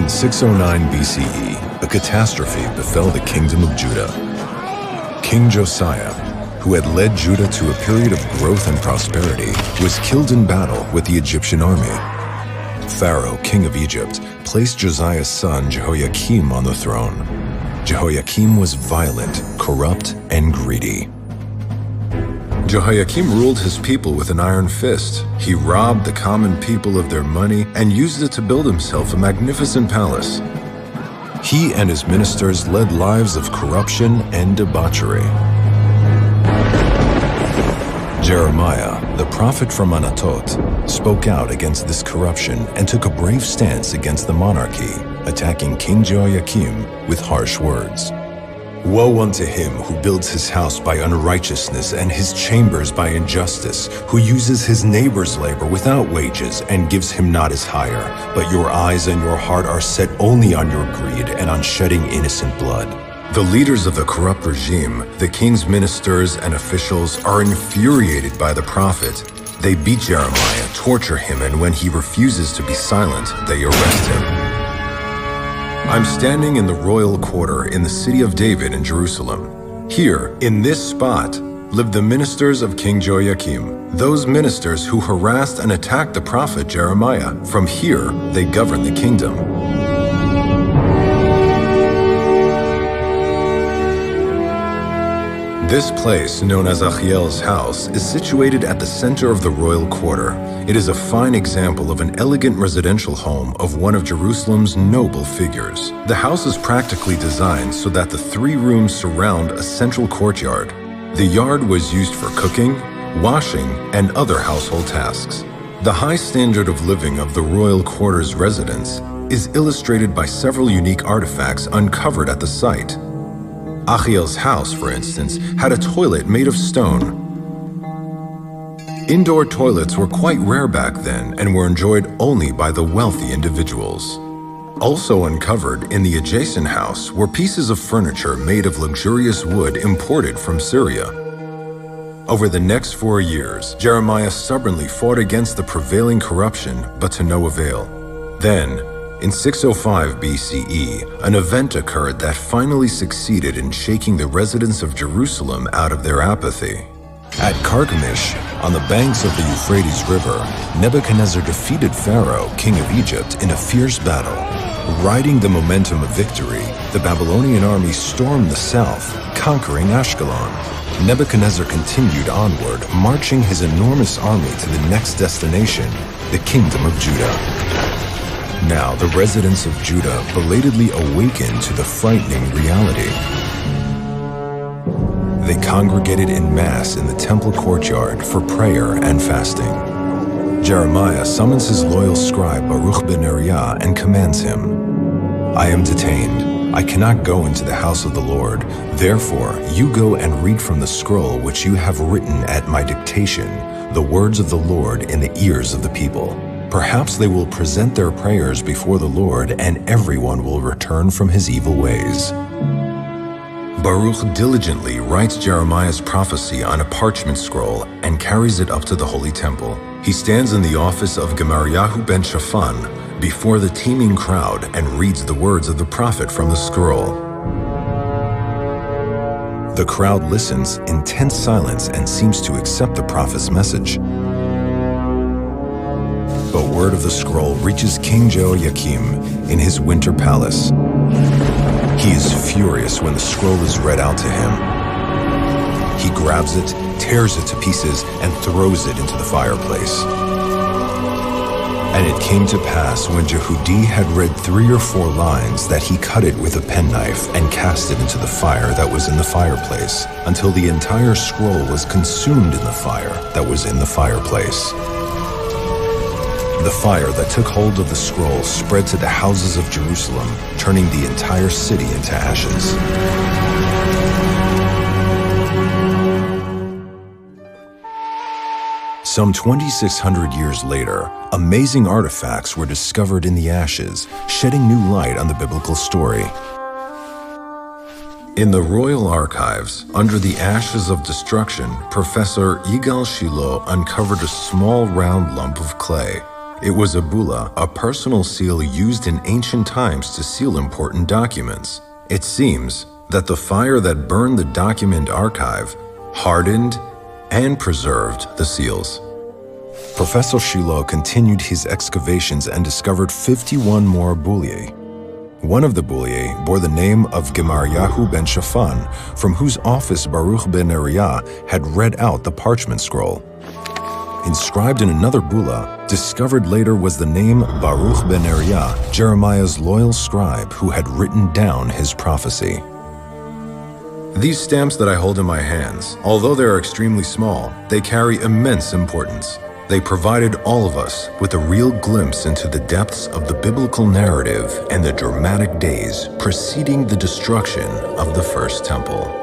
In 609 BCE, a catastrophe befell the kingdom of Judah. King Josiah, who had led Judah to a period of growth and prosperity, was killed in battle with the Egyptian army. Pharaoh, king of Egypt, placed Josiah's son Jehoiakim on the throne. Jehoiakim was violent, corrupt, and greedy. Jehoiakim ruled his people with an iron fist. He robbed the common people of their money and used it to build himself a magnificent palace. He and his ministers led lives of corruption and debauchery. Jeremiah, the prophet from Anatot, spoke out against this corruption and took a brave stance against the monarchy, attacking King Jehoiakim with harsh words. Woe unto him who builds his house by unrighteousness and his chambers by injustice, who uses his neighbor's labor without wages and gives him not his hire. But your eyes and your heart are set only on your greed and on shedding innocent blood. The leaders of the corrupt regime, the king's ministers and officials, are infuriated by the prophet. They beat Jeremiah, torture him, and when he refuses to be silent, they arrest him. I'm standing in the royal quarter in the city of David in Jerusalem. Here, in this spot, lived the ministers of King Jehoiakim, those ministers who harassed and attacked the prophet Jeremiah. From here, they governed the kingdom. This place, known as Achiel's house, is situated at the center of the royal quarter. It is a fine example of an elegant residential home of one of Jerusalem's noble figures. The house is practically designed so that the 3 rooms surround a central courtyard. The yard was used for cooking, washing, and other household tasks. The high standard of living of the royal quarters residents is illustrated by several unique artifacts uncovered at the site. Achiel's house, for instance, had a toilet made of stone. Indoor toilets were quite rare back then and were enjoyed only by the wealthy individuals. Also uncovered in the adjacent house were pieces of furniture made of luxurious wood imported from Syria. Over the next 4 years, Jeremiah stubbornly fought against the prevailing corruption, but to no avail. Then, in 605 BCE, an event occurred that finally succeeded in shaking the residents of Jerusalem out of their apathy. At Carchemish, on the banks of the Euphrates River, Nebuchadnezzar defeated Pharaoh, king of Egypt, in a fierce battle. Riding the momentum of victory, the Babylonian army stormed the south, conquering Ashkelon. Nebuchadnezzar continued onward, marching his enormous army to the next destination, the kingdom of Judah. Now, the residents of Judah belatedly awakened to the frightening reality. They congregated en masse in the temple courtyard for prayer and fasting. Jeremiah summons his loyal scribe Baruch ben Neriah and commands him, I am detained. I cannot go into the house of the Lord. Therefore, you go and read from the scroll which you have written at my dictation, the words of the Lord in the ears of the people. Perhaps they will present their prayers before the Lord, and everyone will return from his evil ways. Baruch diligently writes Jeremiah's prophecy on a parchment scroll and carries it up to the holy temple. He stands in the office of Gemariahu ben Shaphan before the teeming crowd and reads the words of the prophet from the scroll. The crowd listens in tense silence and seems to accept the prophet's message. But word of the scroll reaches King Jehoiakim in his winter palace. He is furious when the scroll is read out to him. He grabs it, tears it to pieces, and throws it into the fireplace. And it came to pass when Jehudi had read 3 or 4 lines that he cut it with a penknife and cast it into the fire that was in the fireplace, until the entire scroll was consumed in the fire that was in the fireplace. The fire that took hold of the scroll spread to the houses of Jerusalem, turning the entire city into ashes. Some 2,600 years later, amazing artifacts were discovered in the ashes, shedding new light on the biblical story. In the royal archives, under the ashes of destruction, Professor Yigal Shiloh uncovered a small round lump of clay. It was a bulla, a personal seal used in ancient times to seal important documents. It seems that the fire that burned the document archive hardened and preserved the seals. Professor Shiloh continued his excavations and discovered 51 more bullae. One of the bullae bore the name of Gemariyahu ben Shaphan, from whose office Baruch ben Neriah had read out the parchment scroll. Inscribed in another bulla, discovered later, was the name Baruch ben Neriah, Jeremiah's loyal scribe who had written down his prophecy. These stamps that I hold in my hands, although they are extremely small, they carry immense importance. They provided all of us with a real glimpse into the depths of the biblical narrative and the dramatic days preceding the destruction of the First Temple.